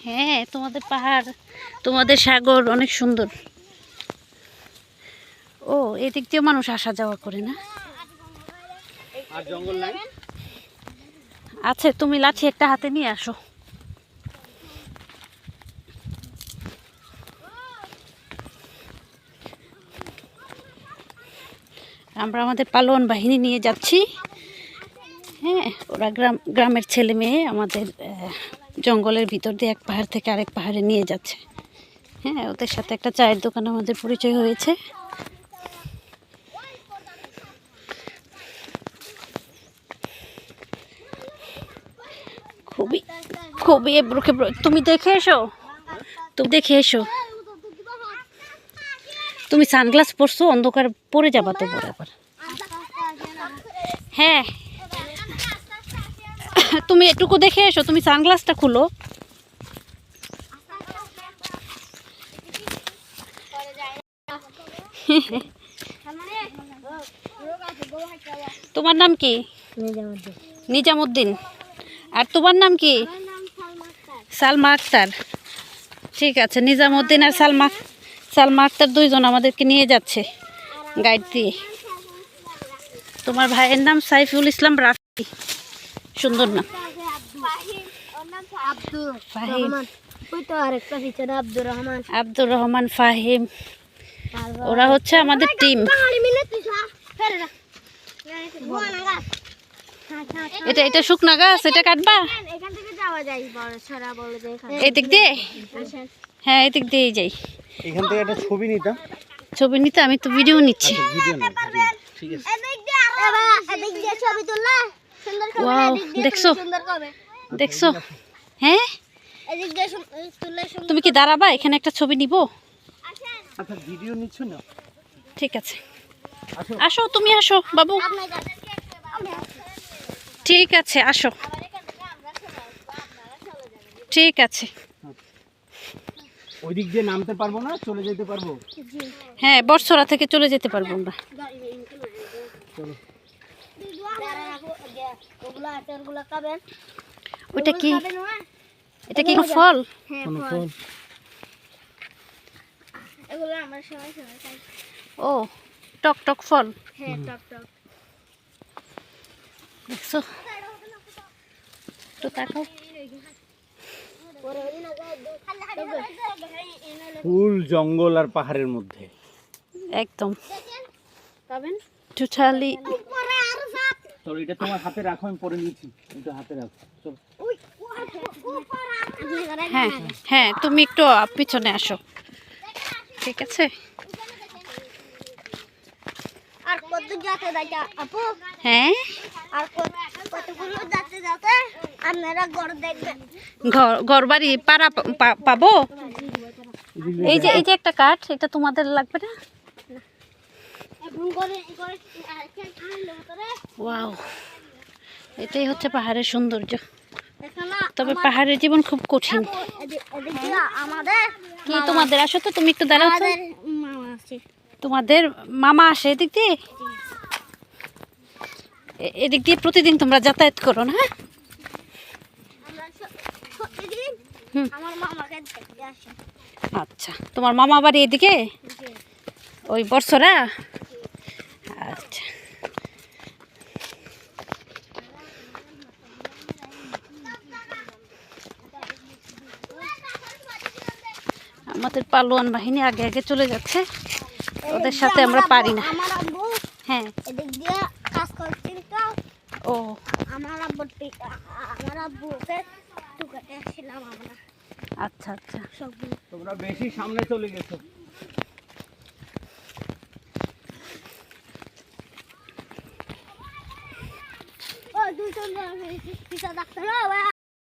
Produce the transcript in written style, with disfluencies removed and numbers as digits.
হ্যাঁ, তোমাদের পাহাড়, তোমাদের সাগর অনেক সুন্দর। ও, এদিক দিয়ে মানুষ আসা যাওয়া করে না? আর জঙ্গল নাই? আছে, তুমি লাঠি একটা হাতে নিয়ে আসো। আমরা আমাদের পালোয়ান বাহিনী নিয়ে যাচ্ছি। হ্যাঁ, ওরা গ্রামের ছেলে মেয়ে আমাদের জঙ্গলের ভিতর দিয়ে এক পাহাড় থেকে আরেক পাহাড়ে নিয়ে যাচ্ছে। হ্যাঁ, ওদের সাথে একটা চায়ের দোকানে আমাদের পরিচয় হয়েছে। খুবই খুবই এবড়োকে, তুমি দেখে এসো, তুমি দেখে এসো। তুমি সানগ্লাস পরছো, অন্ধকার পরে যাবা তো বরাবর। হ্যাঁ, তুমি এটুকু দেখে এসো, তুমি সানগ্লাসটা খুলো। তোমার নাম কি? নিজামুদ্দিন। আর তোমার নাম কি? সালমা আক্তার। ঠিক আছে, নিজামুদ্দিন আর সালমা আক্তার দুইজন আমাদেরকে নিয়ে যাচ্ছে গাইড দিয়ে। তোমার ভাইয়ের নাম সাইফুল ইসলাম রাফি। সুন্দর নাম। আব্দুর রহমান, ফাহিম, ওরা হচ্ছে আমাদের টিম। এটা শুকনা গাছ, এটা কাটবা এদিক দিয়ে? হ্যাঁ, এদিক দিয়ে যাই। এখান থেকে একটা ছবি নিতাম। ছবি নিতে? আমি তো ভিডিও নিচ্ছি। ওয়াও, দেখছো দেখছো? হ্যাঁ, তুমি কি দাঁড়াবা? এখানে একটা ছবি নিব। আচ্ছা, ভিডিও নিচ্ছ না? ঠিক আছে, আসো, তুমি আসো বাবু। ঠিক আছে, আসো। ঠিক আছে। ওই দিক দিয়ে নামতে পারবো না, চলে যেতে পারবো? হ্যাঁ, বর্ষরা থেকে চলে যেতে পারবো আমরা। ওইটা কি? এটা কি ফল? ও, টক টক ফল। দেখছো? তো তাকাও। ফুল জঙ্গল আর পাহাড়ের মধ্যে একদম টোটালি। চলো, এটা তোমার হাতে রাখো, আমি পরে নিচ্ছি। এটা হাতে রাখো, চলো। হ্যাঁ হ্যাঁ, তুমি একটু পিছনে আসো। ঠিক আছে। হ্যাঁ, ঘর বাড়ি পাড়া পাবো। এই যে একটা কাঠ, এটা তোমাদের লাগবে না? ওয়াও, এটাই হচ্ছে পাহাড়ের সৌন্দর্য। তবে পাহাড়ের জীবন খুব কঠিন। কি তোমাদের? আসো তো, তুমি একটু দাঁড়াও তো। তোমাদের মামা আসে এদিক দিয়ে? এদিক দিয়ে প্রতিদিন তোমরা যাতায়াত করো না? আচ্ছা, তোমার মামা বাড়ি এদিকে, ওই বর্ষরা? আচ্ছা, আমাদের পালোয়ান বাহিনী আগে আগে চলে যাচ্ছে, ওদের সাথে আমরা পারি না। হ্যাঁ, ও, আচ্ছা আচ্ছা। তোমরা বেশি সামনে চলে গেছো।